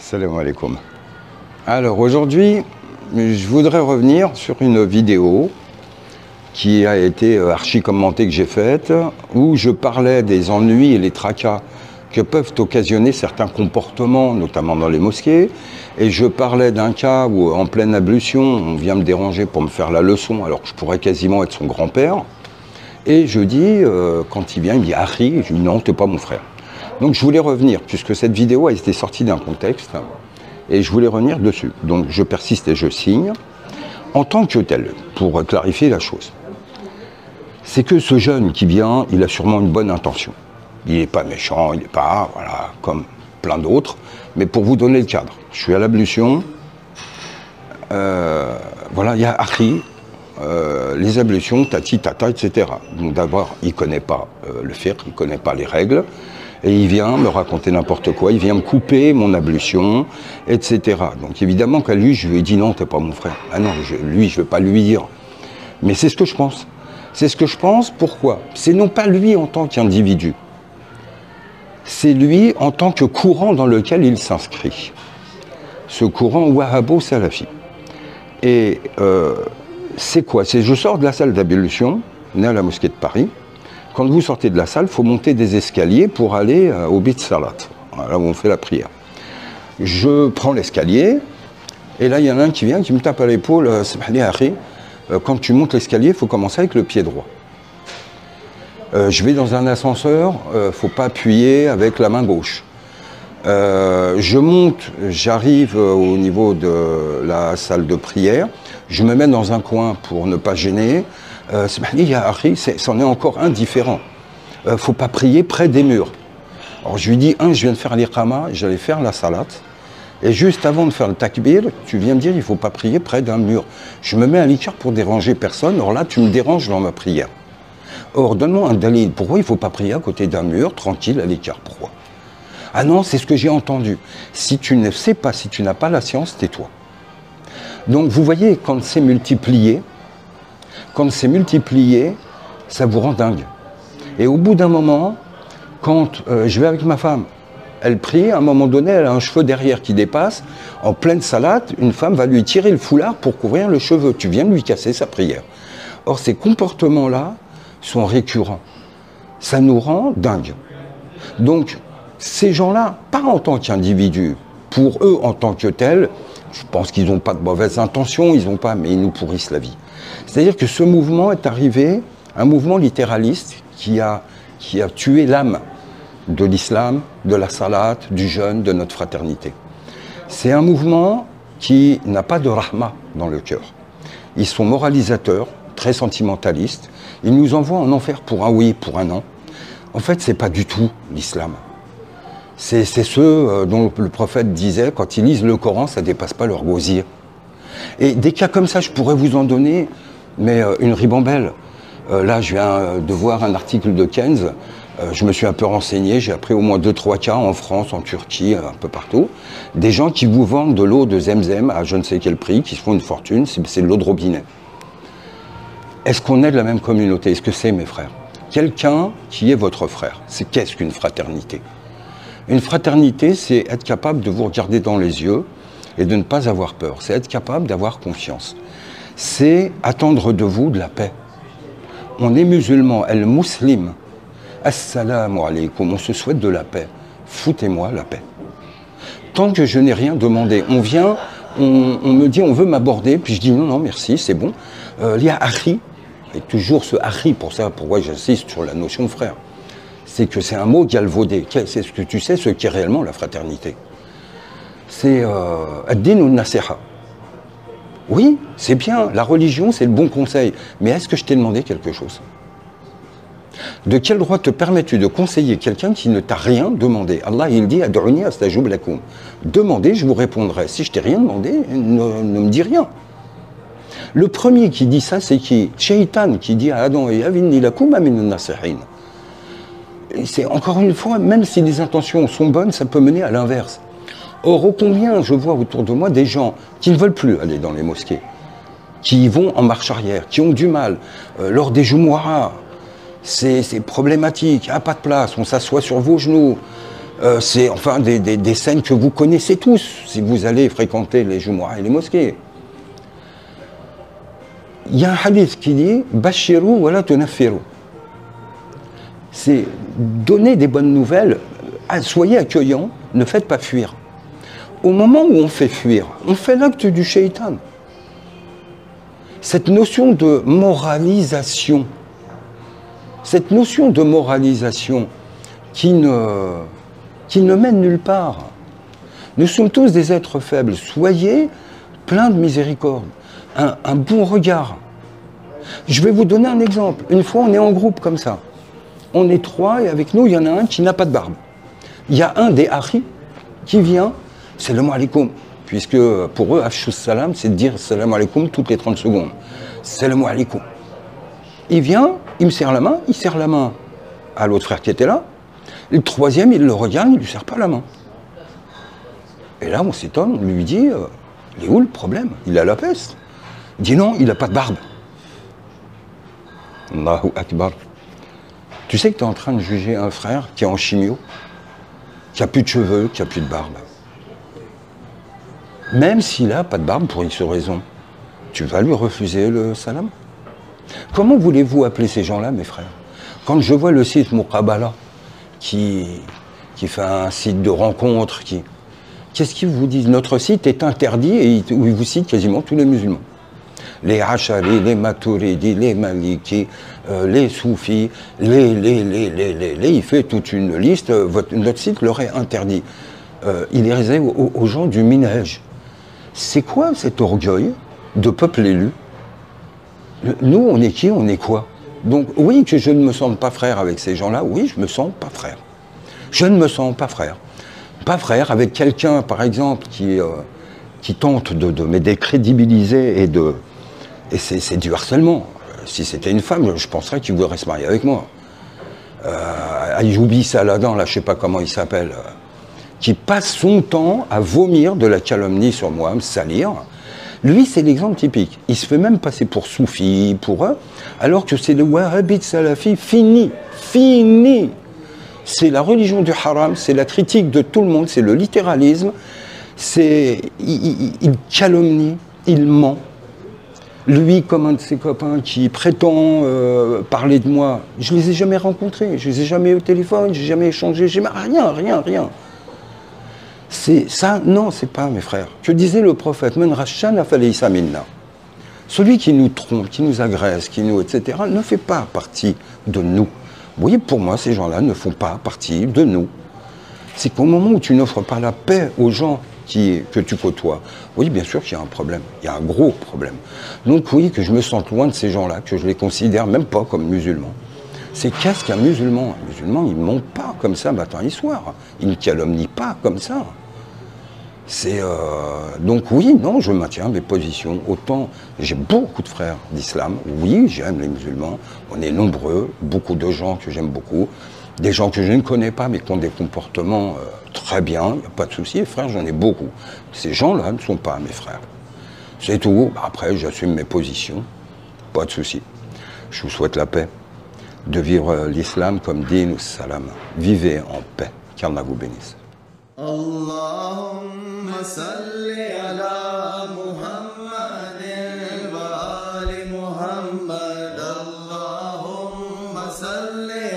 Salam alaikum. Alors aujourd'hui, je voudrais revenir sur une vidéo qui a été archi commentée que j'ai faite, où je parlais des ennuis et les tracas que peuvent occasionner certains comportements, notamment dans les mosquées. Et je parlais d'un cas où, en pleine ablution, on vient me déranger pour me faire la leçon, alors que je pourrais quasiment être son grand-père. Et je dis, quand il vient, il me dit « Ahri », je dis « Non, t'es pas mon frère ». Donc je voulais revenir, puisque cette vidéo a été sortie d'un contexte, et je voulais revenir dessus. Donc je persiste et je signe, en tant que tel, pour clarifier la chose. C'est que ce jeune qui vient, il a sûrement une bonne intention. Il n'est pas méchant, il n'est pas, voilà, comme plein d'autres. Mais pour vous donner le cadre, je suis à l'ablution, voilà, il y a Ahri, les ablutions, tati, tata, etc. Donc d'abord, il ne connaît pas le fiqh, il ne connaît pas les règles, et il vient me raconter n'importe quoi, il vient me couper mon ablution, etc. Donc évidemment qu'à lui, je lui ai dit non, t'es pas mon frère. Ah non, lui, je ne vais pas lui dire. Mais c'est ce que je pense. C'est ce que je pense, pourquoi? C'est non pas lui en tant qu'individu, c'est lui en tant que courant dans lequel il s'inscrit. Ce courant wahhabo-salafi. Et c'est quoi? C'est je sors de la salle d'ablution, né à la mosquée de Paris. Quand vous sortez de la salle, il faut monter des escaliers pour aller au Bit Salat, là où on fait la prière. Je prends l'escalier, et là, il y en a un qui vient, qui me tape à l'épaule, quand tu montes l'escalier, il faut commencer avec le pied droit. Je vais dans un ascenseur, il ne faut pas appuyer avec la main gauche. Je monte, j'arrive au niveau de la salle de prière, je me mets dans un coin pour ne pas gêner. C'en est encore un différent. Il ne faut pas prier près des murs. Alors je lui dis, je viens de faire l'iqama, j'allais faire la salat, et juste avant de faire le takbir, tu viens me dire, il ne faut pas prier près d'un mur. Je me mets à l'écart pour déranger personne, or là, tu me déranges dans ma prière. Or, donne-moi un dalil, pourquoi il ne faut pas prier à côté d'un mur, tranquille, à l'écart, pourquoi? Ah non, c'est ce que j'ai entendu. Si tu ne sais pas, si tu n'as pas la science, tais-toi. Donc vous voyez, quand c'est multiplié, ça vous rend dingue. Et au bout d'un moment, quand je vais avec ma femme, elle prie, à un moment donné, elle a un cheveu derrière qui dépasse, en pleine salade, une femme va lui tirer le foulard pour couvrir le cheveu. Tu viens de lui casser sa prière. Or, ces comportements-là sont récurrents. Ça nous rend dingue. Donc, ces gens-là, pas en tant qu'individus, pour eux en tant que tels, je pense qu'ils n'ont pas de mauvaises intentions, mais ils nous pourrissent la vie. C'est-à-dire que ce mouvement est arrivé, un mouvement littéraliste qui a tué l'âme de l'islam, de la salat, du jeûne, de notre fraternité. C'est un mouvement qui n'a pas de rahma dans le cœur. Ils sont moralisateurs, très sentimentalistes. Ils nous envoient en enfer pour un oui, pour un non. En fait, ce n'est pas du tout l'islam. C'est ceux dont le prophète disait, quand ils lisent le Coran, ça ne dépasse pas leur gosier. Et des cas comme ça, je pourrais vous en donner, mais une ribambelle. Là, je viens de voir un article de Keynes, je me suis un peu renseigné, j'ai appris au moins 2-3 cas en France, en Turquie, un peu partout. Des gens qui vous vendent de l'eau de Zemzem à je ne sais quel prix, qui se font une fortune, c'est de l'eau de robinet. Est-ce qu'on est de la même communauté? Est-ce que c'est mes frères? Quelqu'un qui est votre frère, c'est qu'est-ce qu'une fraternité? Une fraternité, c'est être capable de vous regarder dans les yeux et de ne pas avoir peur. C'est être capable d'avoir confiance. C'est attendre de vous de la paix. On est musulman, el-muslim. Assalamu alaikum, on se souhaite de la paix. Foutez-moi la paix. Tant que je n'ai rien demandé, on vient, on me dit on veut m'aborder, puis je dis non, non, merci, c'est bon. Il y a Ahri, et toujours ce Ahri, pour ça, pourquoi j'insiste sur la notion de frère. C'est que c'est un mot galvaudé. C'est ce que tu sais, ce qu'est réellement la fraternité. C'est ad-din ou nasiha. Oui, c'est bien, la religion, c'est le bon conseil. Mais est-ce que je t'ai demandé quelque chose? De quel droit te permets-tu de conseiller quelqu'un qui ne t'a rien demandé? Allah, il dit, ad'uni astajib lakum. Demandez, je vous répondrai. Si je t'ai rien demandé, ne me dis rien. Le premier qui dit ça, c'est qui? Shaitan, qui dit à Adam et Avinni lakum amin nasihin. C'est encore une fois, même si les intentions sont bonnes, ça peut mener à l'inverse. Or, ô combien je vois autour de moi des gens qui ne veulent plus aller dans les mosquées, qui vont en marche arrière, qui ont du mal. Lors des Jumu'ah, c'est problématique, pas de place, on s'assoit sur vos genoux. C'est enfin des scènes que vous connaissez tous si vous allez fréquenter les Jumu'ah et les mosquées. Il y a un hadith qui dit « Bashiru wa la tunaffiru ». C'est donner des bonnes nouvelles, soyez accueillants, ne faites pas fuir. Au moment où on fait fuir, on fait l'acte du shaitan. Cette notion de moralisation, qui ne mène nulle part. Nous sommes tous des êtres faibles, soyez pleins de miséricorde, un bon regard. Je vais vous donner un exemple. Une fois, on est en groupe comme ça. On est 3 et avec nous, il y en a un qui n'a pas de barbe. Il y a un des Akhi qui vient, salam alaikum, puisque pour eux, Afshus Salam, c'est de dire salam alaikum toutes les 30 secondes. Salam alaikum. Il vient, il me serre la main, il serre la main à l'autre frère qui était là. Et le troisième, il le regarde, il ne lui serre pas la main. Et là, on s'étonne, on lui dit, il est où le problème? Il a la peste. Il dit non, il n'a pas de barbe. Allahu Akbar. Tu sais que tu es en train de juger un frère qui est en chimio, qui n'a plus de cheveux, qui n'a plus de barbe. Même s'il n'a pas de barbe pour X raison, tu vas lui refuser le salam? Comment voulez-vous appeler ces gens-là, mes frères? Quand je vois le site Muqabala, qui fait un site de rencontre, qu'est-ce qu'ils vous disent? Notre site est interdit et où ils vous citent quasiment tous les musulmans. Les Ashari, les Maturidi, les Maliki, les Soufis, il fait toute une liste. Notre site leur est interdit. Il est réservé aux gens du Minhaj. C'est quoi cet orgueil de peuple élu? Nous, on est qui? On est quoi? Donc, oui, que je ne me sente pas frère avec ces gens-là, oui, je me sens pas frère. Je ne me sens pas frère. Pas frère avec quelqu'un, par exemple, qui tente de me décrédibiliser et c'est du harcèlement. Si c'était une femme, je penserais qu'il voudrait se marier avec moi. Ayoubi Saladin, là, je ne sais pas comment il s'appelle, qui passe son temps à vomir de la calomnie sur moi, à me salir. Lui, c'est l'exemple typique. Il se fait même passer pour soufi, pour eux, alors que c'est le wahhabite salafi fini. C'est la religion du haram, c'est la critique de tout le monde, c'est le littéralisme, il calomnie, il ment. Lui, comme un de ses copains qui prétend parler de moi, je ne les ai jamais rencontrés, je ne les ai jamais eu au téléphone, je n'ai jamais échangé, rien. C'est ça, non, c'est pas, mes frères. Que disait le prophète, Men rashana falaysa minna. Celui qui nous trompe, qui nous agresse, etc., ne fait pas partie de nous. Vous voyez, pour moi, ces gens-là ne font pas partie de nous. C'est qu'au moment où tu n'offres pas la paix aux gens que tu côtoies, oui, bien sûr qu'il y a un problème, il y a un gros problème. Donc oui, que je me sente loin de ces gens-là, que je les considère même pas comme musulmans. C'est qu'est-ce qu'un musulman? Un musulman, il ne monte pas comme ça matin et soir. Il ne calomnie pas comme ça. Donc oui, non, je maintiens mes positions. Autant, j'ai beaucoup de frères d'islam. Oui, j'aime les musulmans. On est nombreux, beaucoup de gens que j'aime beaucoup. Des gens que je ne connais pas, mais qui ont des comportements très bien. Il n'y a pas de souci. Frères, j'en ai beaucoup. Ces gens-là ne sont pas mes frères. C'est tout. Après, j'assume mes positions. Pas de souci. Je vous souhaite la paix. De vivre l'islam comme din ou salam. Vivez en paix. Qu'Allah vous bénisse. Allahumma salli ala Muhammadin wa ali Muhammad. Allahumma salli